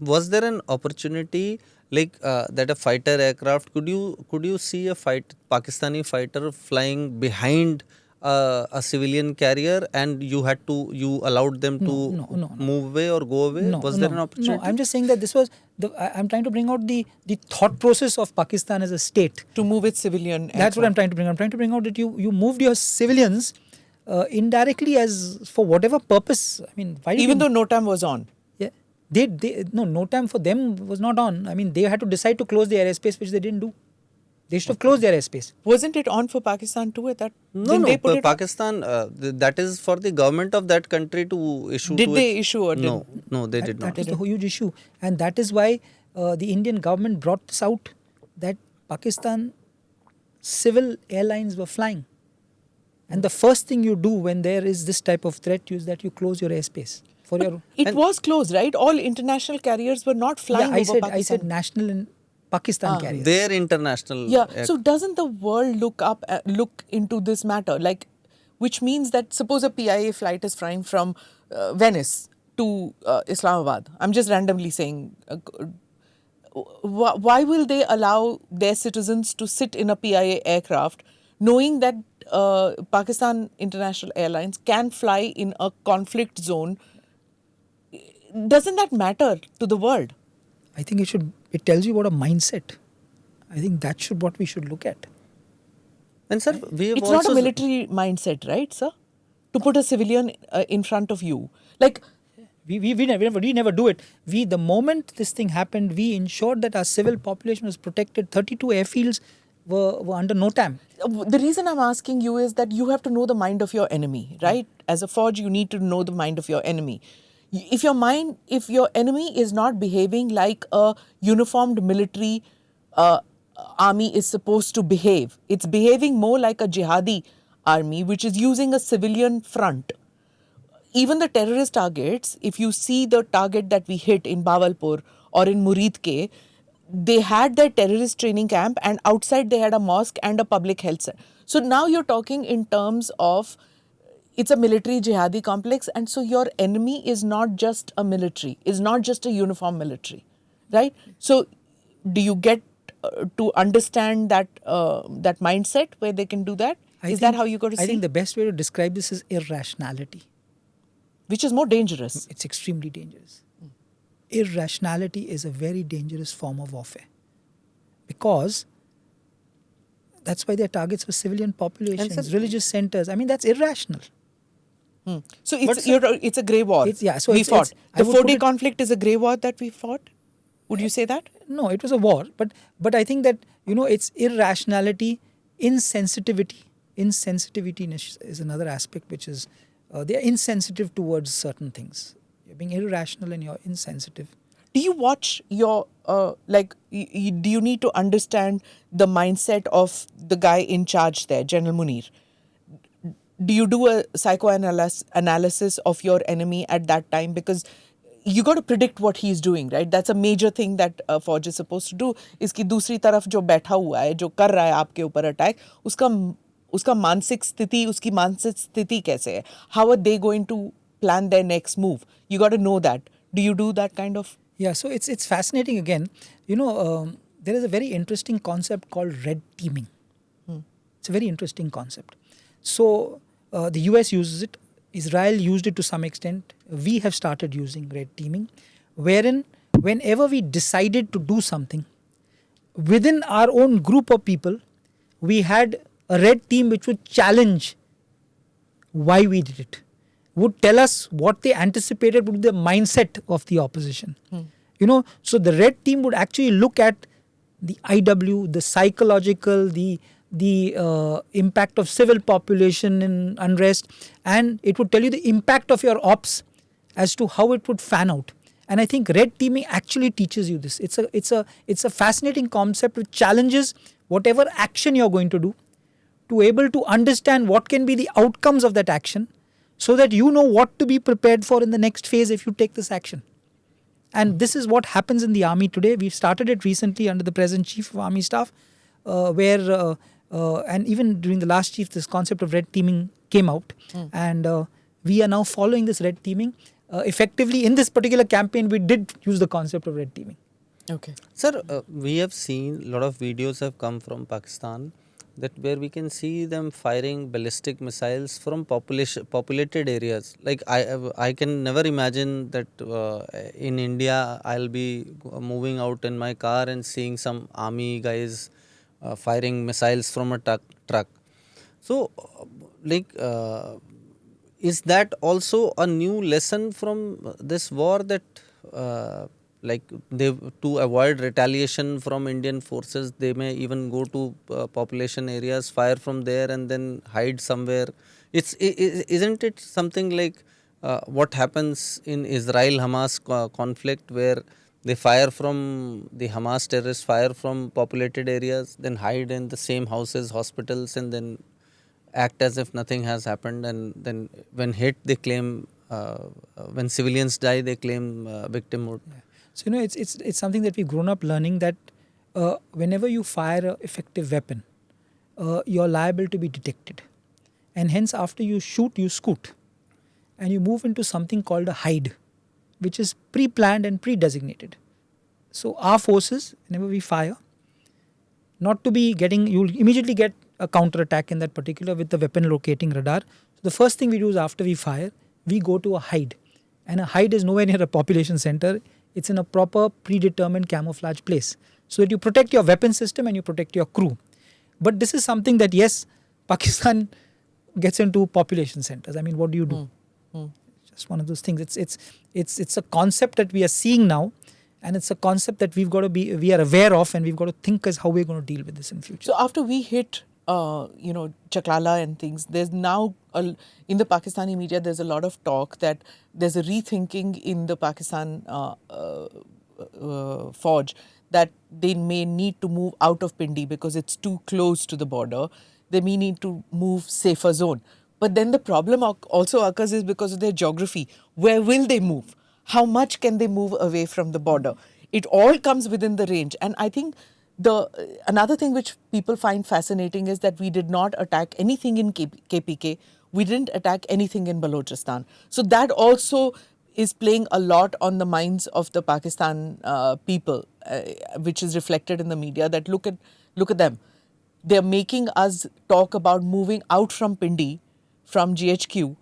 was there an opportunity like that a fighter aircraft, could you see a Pakistani fighter flying behind a civilian carrier, and you allowed them to No. move away or go away? Was there an opportunity? No, I'm just saying that this was I'm trying to bring out the thought process of Pakistan as a state. To move its civilian aircraft. That's what I'm trying to bring. I'm trying to bring out that you moved your civilians indirectly as for whatever purpose. I mean, why even though NOTAM was on. Yeah, NOTAM for them was not on. I mean, they had to decide to close the airspace, which they didn't do. They should have closed their airspace. Wasn't it on for Pakistan too at that? No, Didn't they put it Pakistan, that is for the government of that country to issue. Did they issue or no? No, they did not. That is the huge issue. And that is why the Indian government brought this out, that Pakistan civil airlines were flying. And the first thing you do when there is this type of threat is that you close your airspace. It was closed, right? All international carriers were not flying over Pakistan. I said national and Pakistan carriers. Their international. Yeah. So doesn't the world look into this matter? Like, which means that suppose a PIA flight is flying from Venice to Islamabad. I'm just randomly saying. Why will they allow their citizens to sit in a PIA aircraft, knowing that Pakistan International Airlines can fly in a conflict zone? Doesn't that matter to the world? I think it tells you what a mindset. I think that's what we should look at. And sir, it's not a military mindset, right, sir? To put a civilian in front of you. Like, we never do it. The moment this thing happened, we ensured that our civil population was protected. 32 airfields were under NOTAM. The reason I'm asking you is that you have to know the mind of your enemy, right? As a forge, you need to know the mind of your enemy. If your enemy is not behaving like a uniformed military army is supposed to behave, it's behaving more like a jihadi army, which is using a civilian front. Even the terrorist targets, if you see the target that we hit in Bawalpur or in Muridke, they had their terrorist training camp, and outside they had a mosque and a public health center. So now you're talking in terms of it's a military jihadi complex, and so your enemy is not just a military, is not just a uniform military, right? So do you get to understand that mindset where they can do that? Is that how you got to see? I think the best way to describe this is irrationality. Which is more dangerous. It's extremely dangerous. Irrationality is a very dangerous form of warfare, because that's why their targets were civilian populations, religious centers. I mean, that's irrational. So it's a grey war. We fought. The 4-day conflict is a grey war that we fought? Would you say that? No, it was a war. But I think that, it's irrationality, insensitivity. Insensitivity is another aspect, which is they are insensitive towards certain things. You're being irrational and you're insensitive. Do you watch your, do you need to understand the mindset of the guy in charge there, General Munir? Do you do a psychoanalysis of your enemy at that time? Because you got to predict what he's doing, right? That's a major thing that a forge is supposed to do. इसकी दूसरी तरफ जो बैठा हुआ है, जो कर रहा है आपके ऊपर अटैक, उसका मानसिक स्थिति, उसकी मानसिक स्थिति कैसे है? How are they going to plan their next move? You got to know that. Do you do that kind of? Yeah, so it's fascinating again. There is a very interesting concept called red teaming. It's a very interesting concept. So the US uses it. Israel used it to some extent. We have started using red teaming, wherein whenever we decided to do something, within our own group of people, we had a red team which would challenge why we did it, would tell us what they anticipated would be the mindset of the opposition. So the red team would actually look at the IW, the psychological, the impact of civil population in unrest, and it would tell you the impact of your ops as to how it would fan out. And I think red teaming actually teaches you this. It's a fascinating concept which challenges whatever action you're going to do, to able to understand what can be the outcomes of that action, so that you know what to be prepared for in the next phase if you take this action. And this is what happens in the army today. We've started it recently under the present chief of army staff, where and even during the last chief, this concept of red teaming came out. And we are now following this red teaming. effectively in this particular campaign we did use the concept of red teaming. Okay. Sir, we have seen a lot of videos have come from Pakistan that where we can see them firing ballistic missiles from populated areas. Like I can never imagine that in India I'll be moving out in my car and seeing some army guys firing missiles from a truck. So, like, is that also a new lesson from this war that, like, they to avoid retaliation from Indian forces, they may even go to population areas, fire from there, and then hide somewhere. Isn't it something like what happens in Israel-Hamas conflict, where they fire from the Hamas terrorists, fire from populated areas, then hide in the same houses, hospitals, and then act as if nothing has happened, and then when hit they claim when civilians die they claim victimhood. So it's something that we've grown up learning, that whenever you fire an effective weapon, you're liable to be detected, and hence after you shoot you scoot, and you move into something called a hide, which is pre-planned and pre-designated. So our forces, whenever we fire, not to be getting, you'll immediately get a counter attack in that particular with the weapon locating radar. So the first thing we do is after we fire, we go to a hide, and a hide is nowhere near a population center. It's in a proper predetermined camouflage place, so that you protect your weapon system and you protect your crew. But this is something that, yes, Pakistan gets into population centers. I mean, what do you do? Just one of those things. It's a concept that we are seeing now, and it's a concept that we are aware of, and we've got to think as how we're going to deal with this in future. So after we hit, Chaklala and things, there's now, in the Pakistani media, there's a lot of talk that there's a rethinking in the Pakistan Fauj that they may need to move out of Pindi because it's too close to the border. They may need to move safer zone. But then the problem also occurs is because of their geography. Where will they move? How much can they move away from the border? It all comes within the range. And I think another thing which people find fascinating is that we did not attack anything in KPK. We didn't attack anything in Balochistan. So that also is playing a lot on the minds of the Pakistan people, which is reflected in the media, that look at them. They're making us talk about moving out from Pindi, from GHQ,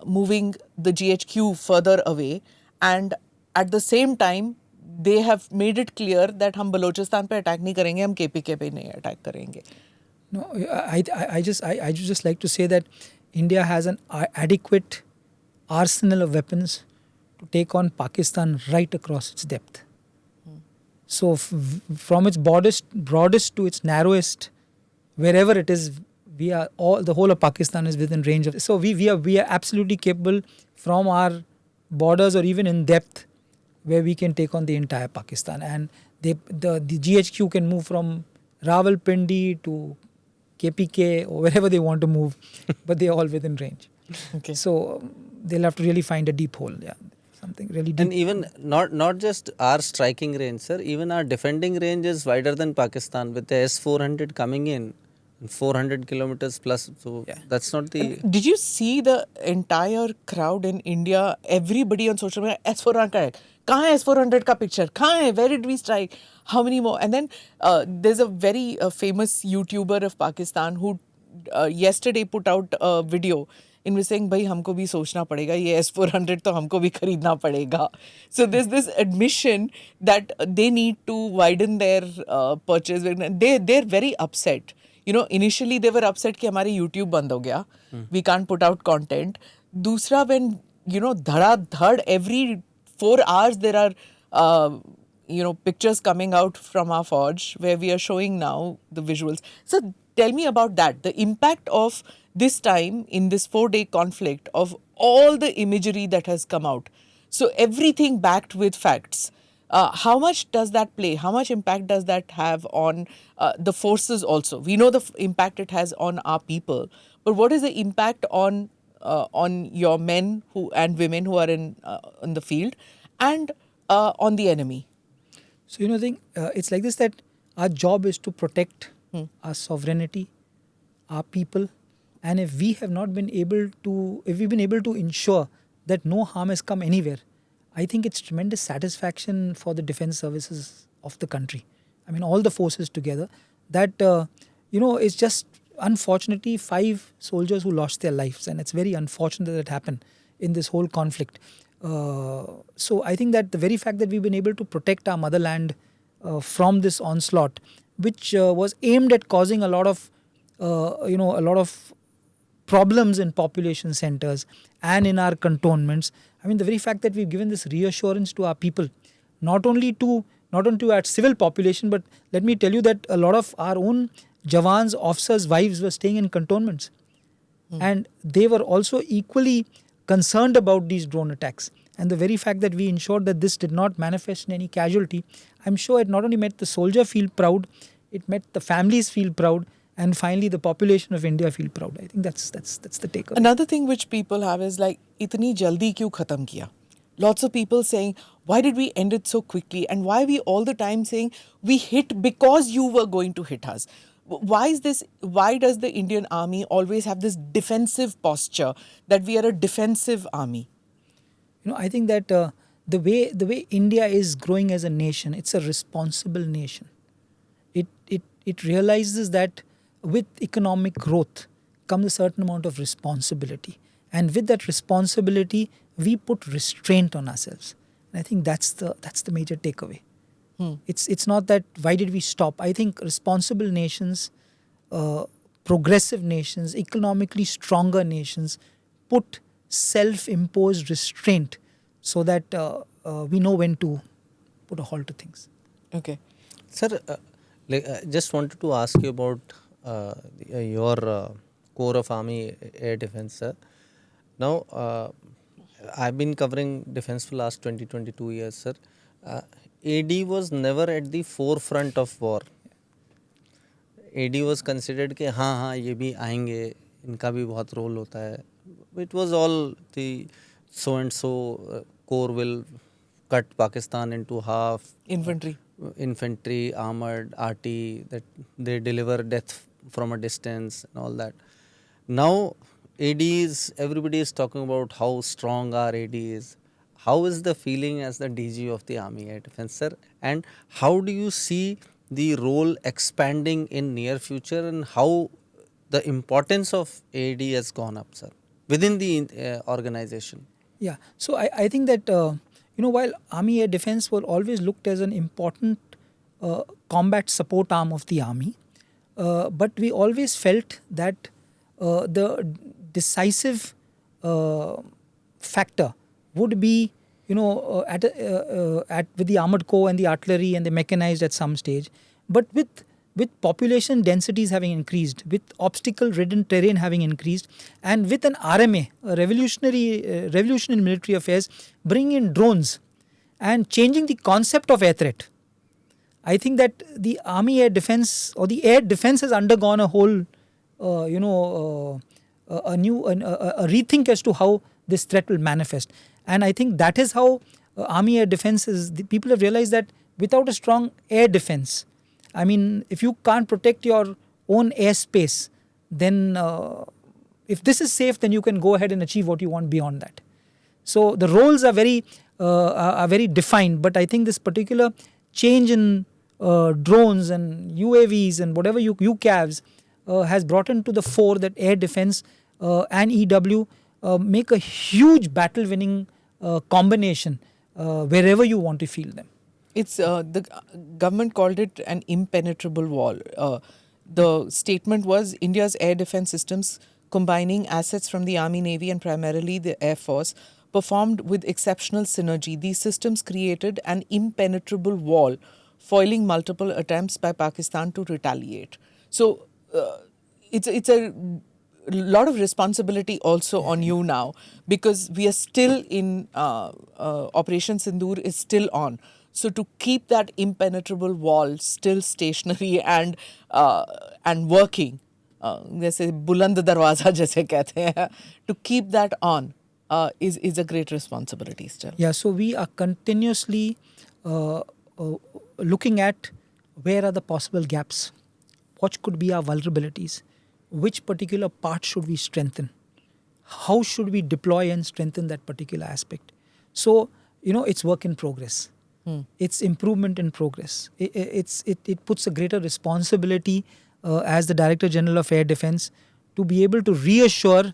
moving the GHQ further away, and at the same time they have made it clear that हम बलोचिस्तान पे attack नहीं करेंगे, हम KPK पे नहीं attack करेंगे. No, I just like to say that India has an adequate arsenal of weapons to take on Pakistan right across its depth. So from its broadest to its narrowest, wherever it is, the whole of Pakistan is within range of. So we are absolutely capable from our borders or even in depth, where we can take on the entire Pakistan, and the GHQ can move from Rawalpindi to KPK or wherever they want to move, but they are all within range. Okay. So they'll have to really find a deep hole, something really deep. And even not just our striking range, sir, even our defending range is wider than Pakistan, with the S-400 coming in 400 kilometers plus. So that's not the. Did you see the entire crowd in India? Everybody on social media, S-400 का है. कहाँ है S-400 का picture? कहाँ है? Where did we strike? How many more? And then there's a very famous YouTuber of Pakistan who yesterday put out a video in which saying, भाई हमको भी सोचना पड़ेगा, ये S-400 तो हमको भी खरीदना पड़ेगा. So there's this admission that they need to widen their purchase. They're very upset. Initially they were upset कि हमारे YouTube बंद हो गया. We can't put out content. दूसरा, when धड़ाधड़ every 4 hours there are pictures coming out from our forge where we are showing now the visuals. So tell me about that, the impact of this time in this 4-day conflict, of all the imagery that has come out. So everything backed with facts. How much does that play? How much impact does that have on the forces also? We know the impact it has on our people, but what is the impact on your men and women who are in the field, and on the enemy? So it's like this, that our job is to protect our sovereignty, our people, and if we've been able to ensure that no harm has come anywhere, I think it's tremendous satisfaction for the defense services of the country. I mean, all the forces together. That it's just unfortunately 5 soldiers who lost their lives, and it's very unfortunate that it happened in this whole conflict. So I think that the very fact that we've been able to protect our motherland from this onslaught, which was aimed at causing a lot of problems in population centers and in our cantonments. I mean, the very fact that we've given this reassurance to our people, not only to our civil population, but let me tell you that a lot of our own Jawans, officers' wives were staying in cantonments. And they were also equally concerned about these drone attacks. And the very fact that we ensured that this did not manifest in any casualty, I'm sure it not only made the soldier feel proud, it made the families feel proud, and finally the population of India feel proud. I think that's the takeaway. Another thing which people have is like, itni jaldi kyun khatam kiya? Lots of people saying, why did we end it so quickly? And why we all the time saying, we hit because you were going to hit us? Why is this? Why does the Indian army always have this defensive posture that we are a defensive army? I think that the way India is growing as a nation, it's a responsible nation. It realizes that with economic growth comes a certain amount of responsibility, and with that responsibility, we put restraint on ourselves. And I think that's the major takeaway. It's not that why did we stop. I think responsible nations, progressive nations, economically stronger nations put self-imposed restraint so that we know when to put a halt to things. Okay. Sir, I just wanted to ask you about your Corps of Army Air Defense, sir. Now, I've been covering defense for last 22 years, sir. AD was never at the forefront of war. AD was considered कि हाँ ये भी आएंगे, इनका भी बहुत role होता है. It was all the so and so corps will cut Pakistan into half. Infantry, armored, RT, that they deliver death from a distance and all that. Now, everybody is talking about how strong our AD is. How is the feeling as the DG of the Army Air Defense, sir? And how do you see the role expanding in near future, and how the importance of AD has gone up, sir, within the organization? Yeah, so I think that while Army Air Defense was always looked as an important combat support arm of the army, but we always felt that the decisive factor would be with the armored corps and the artillery and the mechanized at some stage, but with population densities having increased, with obstacle-ridden terrain having increased, and with an RMA, a revolution in military affairs, bringing in drones and changing the concept of air threat, I think that the Army Air Defense or the air defense has undergone a whole, a rethink as to how this threat will manifest. And I think that is how Army Air Defense is. The people have realized that without a strong air defense, I mean, if you can't protect your own airspace, then if this is safe, then you can go ahead and achieve what you want beyond that. So the roles are very defined, but I think this particular change in drones and UAVs and whatever UCAVs has brought into the fore that air defense and EW make a huge battle-winning combination wherever you want to field them. It's the government called it an impenetrable wall. The statement was India's air defense systems, combining assets from the Army, Navy and primarily the Air Force, performed with exceptional synergy. These systems created an impenetrable wall, foiling multiple attempts by Pakistan to retaliate. So it's a lot of responsibility also on you now, because we are still in Operation Sindoor is still on. So to keep that impenetrable wall still stationary and working, जैसे बुलंद दरवाजा जैसे कहते हैं, to keep that on is a great responsibility still. Yeah, so we are continuously looking at where are the possible gaps, what could be our vulnerabilities, which particular part should we strengthen, how should we deploy and strengthen that particular aspect. So, it's work in progress. It's improvement in progress. It puts a greater responsibility as the Director General of Air Defence to be able to reassure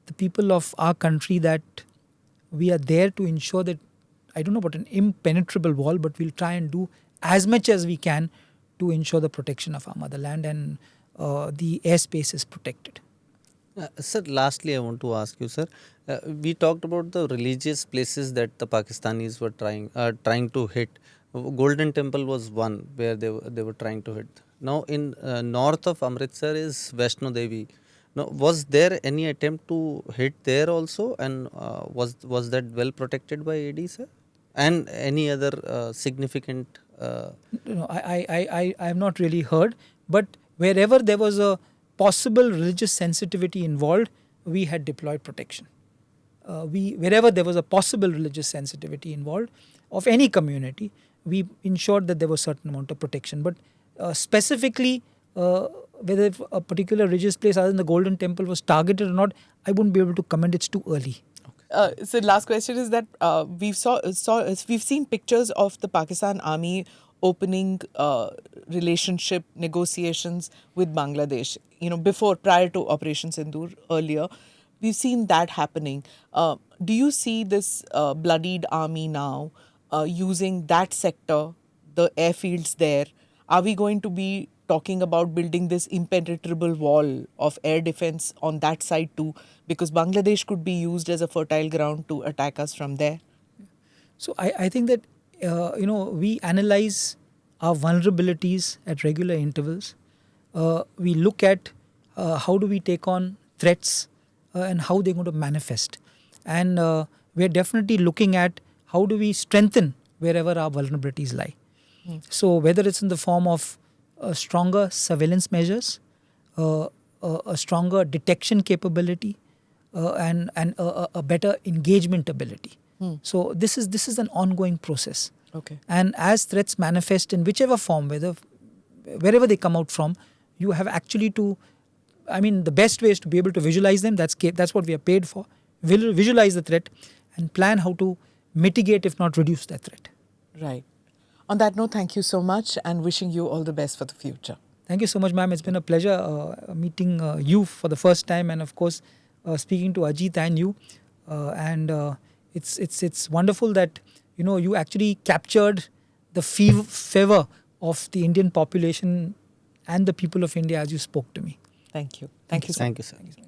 the people of our country that we are there to ensure that, I don't know about an impenetrable wall, but we'll try and do as much as we can to ensure the protection of our motherland and the airspace is protected. Sir, lastly, I want to ask you, sir. We talked about the religious places that the Pakistanis were trying to hit. Golden Temple was one where they were trying to hit. Now, in north of Amritsar is Vaishno Devi. Now, was there any attempt to hit there also, and was that well protected by AD, sir? And any other significant? I have not really heard, but wherever there was a possible religious sensitivity involved, we had deployed protection. Wherever there was a possible religious sensitivity involved of any community, we ensured that there was certain amount of protection. But specifically, whether a particular religious place other than the Golden Temple was targeted or not, I wouldn't be able to comment. It's too early. So last question is that we've seen pictures of the Pakistan Army opening relationship negotiations with Bangladesh. Prior to Operation Sindoor earlier, we've seen that happening. Do you see this bloodied army now using that sector, the airfields there? Are we going to be talking about building this impenetrable wall of air defense on that side too? Because Bangladesh could be used as a fertile ground to attack us from there. So I think that we analyze our vulnerabilities at regular intervals. We look at how do we take on threats and how they're going to manifest. And we're definitely looking at how do we strengthen wherever our vulnerabilities lie. So whether it's in the form of stronger surveillance measures, a stronger detection capability, and a better engagement ability. So this is an ongoing process. Okay. And as threats manifest in whichever form, wherever they come out from, you have actually to, the best way is to be able to visualize them. That's what we are paid for. Visualize the threat and plan how to mitigate, if not reduce, that threat. Right. On that note, thank you so much and wishing you all the best for the future. Thank you so much, ma'am. It's been a pleasure meeting you for the first time, and of course speaking to Ajit and you. It's wonderful that you actually captured the fervor of the Indian population and the people of India as you spoke to me. Thank you. Thank you so much. Thank you, sir.